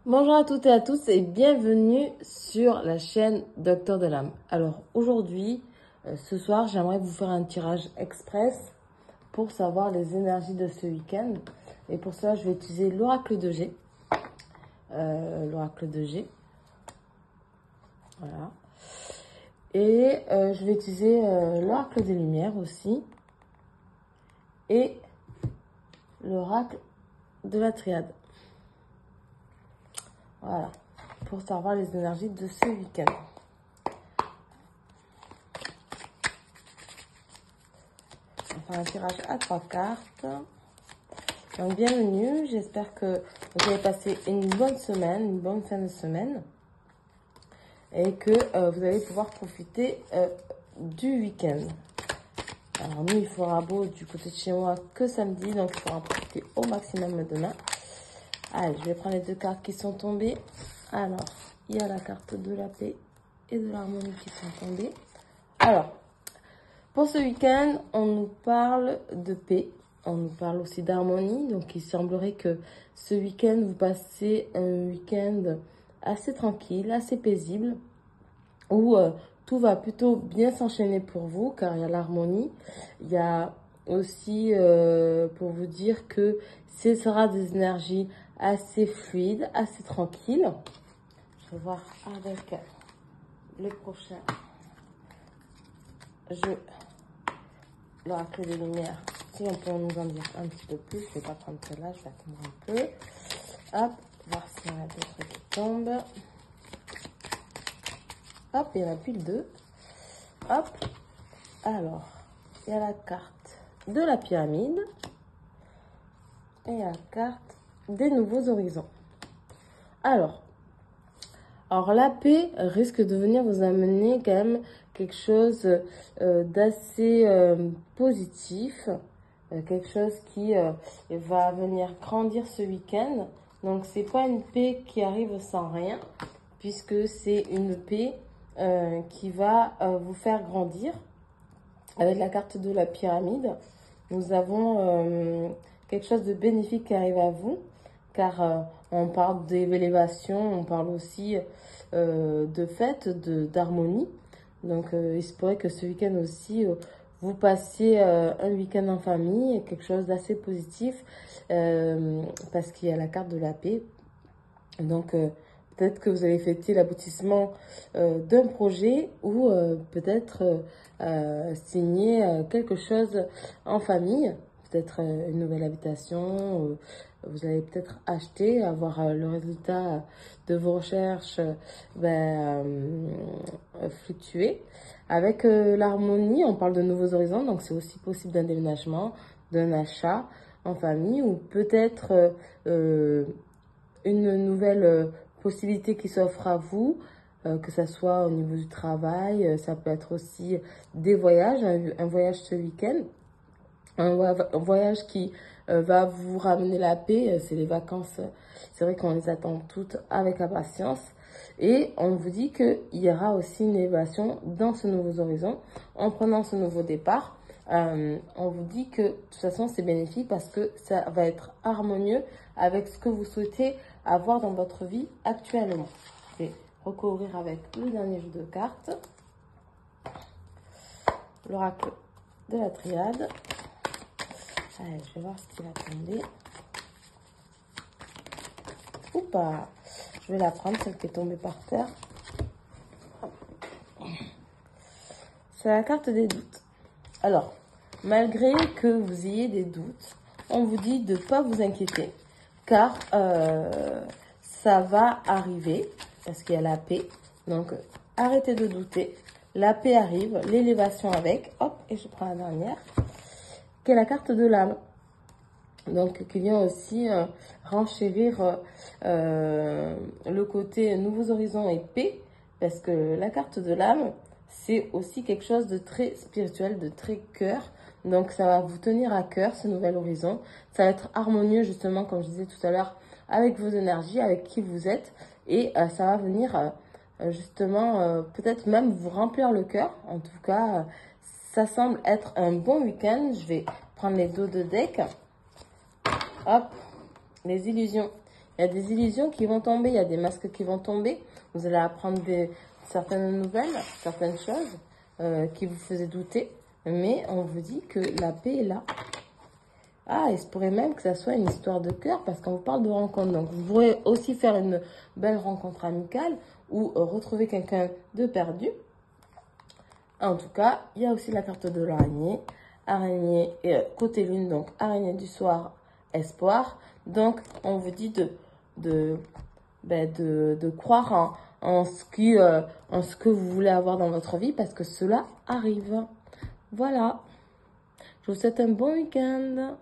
Bonjour à toutes et à tous et bienvenue sur la chaîne Docteur de l'âme. Alors aujourd'hui, ce soir, j'aimerais vous faire un tirage express pour savoir les énergies de ce week-end. Et pour cela, je vais utiliser l'oracle de G. Voilà. Et je vais utiliser l'oracle des lumières aussi. Et l'oracle de la triade. Voilà, pour savoir les énergies de ce week-end. On va faire un tirage à 3 cartes. Donc, bienvenue, j'espère que vous avez passé une bonne semaine, une bonne fin de semaine. Et que vous allez pouvoir profiter du week-end. Alors, nous, il fera beau du côté de chez moi que samedi, donc il faudra en profiter au maximum demain. Allez, je vais prendre les deux cartes qui sont tombées. Alors, il y a la carte de la paix et de l'harmonie qui sont tombées. Alors, pour ce week-end, on nous parle de paix. On nous parle aussi d'harmonie. Donc, il semblerait que ce week-end, vous passez un week-end assez tranquille, assez paisible, où tout va plutôt bien s'enchaîner pour vous, car il y a l'harmonie. Il y a aussi, pour vous dire que ce sera des énergies assez fluides, assez tranquilles. Je vais voir avec les prochains jeux. L'oracle des lumières, si on peut nous en dire un petit peu plus. Je ne vais pas prendre celle-là, je vais attendre un peu. Hop, voir s'il y en a d'autres qui tombent. Hop, il y en a plus que deux. Hop, alors, il y a la carte de la pyramide et la carte des nouveaux horizons. Alors la paix risque de venir vous amener quand même quelque chose d'assez positif, quelque chose qui va venir grandir ce week-end. Donc, c'est pas une paix qui arrive sans rien, puisque c'est une paix qui va vous faire grandir. Avec la carte de la pyramide, nous avons quelque chose de bénéfique qui arrive à vous, car on parle d'élévation, on parle aussi de fête, d'harmonie. Donc, il se pourrait que ce week-end aussi, vous passiez un week-end en famille, quelque chose d'assez positif, parce qu'il y a la carte de la paix. Donc, peut-être que vous allez fêter l'aboutissement d'un projet ou peut-être signer quelque chose en famille, peut-être une nouvelle habitation. Vous allez peut-être acheter, avoir le résultat de vos recherches fluctuer. Avec l'harmonie, on parle de nouveaux horizons, donc c'est aussi possible d'un déménagement, d'un achat en famille ou peut-être une nouvelle possibilité qui s'offre à vous, que ce soit au niveau du travail, ça peut être aussi des voyages, un voyage ce week-end, un voyage qui va vous ramener la paix. C'est les vacances, c'est vrai qu'on les attend toutes avec impatience. Et on vous dit qu'il y aura aussi une élévation dans ce nouveau horizon en prenant ce nouveau départ. On vous dit que de toute façon c'est bénéfique parce que ça va être harmonieux avec ce que vous souhaitez avoir dans votre vie actuellement. Je vais recouvrir avec le dernier jeu de cartes. L'oracle de la triade. Allez, je vais voir ce qu'il a tombé. Ou pas. Je vais la prendre, celle qui est tombée par terre. C'est la carte des doutes. Alors, malgré que vous ayez des doutes, on vous dit de ne pas vous inquiéter, car ça va arriver, parce qu'il y a la paix. Donc, arrêtez de douter. La paix arrive, l'élévation avec. Hop, et je prends la dernière, qui est la carte de l'âme. Donc, qui vient aussi renchérir le côté nouveaux horizons et paix, parce que la carte de l'âme, c'est aussi quelque chose de très spirituel, de très cœur. Donc, ça va vous tenir à cœur, ce nouvel horizon. Ça va être harmonieux, justement, comme je disais tout à l'heure, avec vos énergies, avec qui vous êtes. Et ça va venir, justement, peut-être même vous remplir le cœur. En tout cas, ça semble être un bon week-end. Je vais prendre les dos de deck. Hop, les illusions. Il y a des illusions qui vont tomber, il y a des masques qui vont tomber. Vous allez apprendre certaines nouvelles, certaines choses qui vous faisaient douter. Mais on vous dit que la paix est là. Ah, il se pourrait même que ça soit une histoire de cœur parce qu'on vous parle de rencontre. Donc, vous pourrez aussi faire une belle rencontre amicale ou retrouver quelqu'un de perdu. En tout cas, il y a aussi la carte de l'araignée. Araignée, côté lune, donc araignée du soir, espoir. Donc, on vous dit de croire en ce que vous voulez avoir dans votre vie parce que cela arrive. Voilà. Je vous souhaite un bon week-end.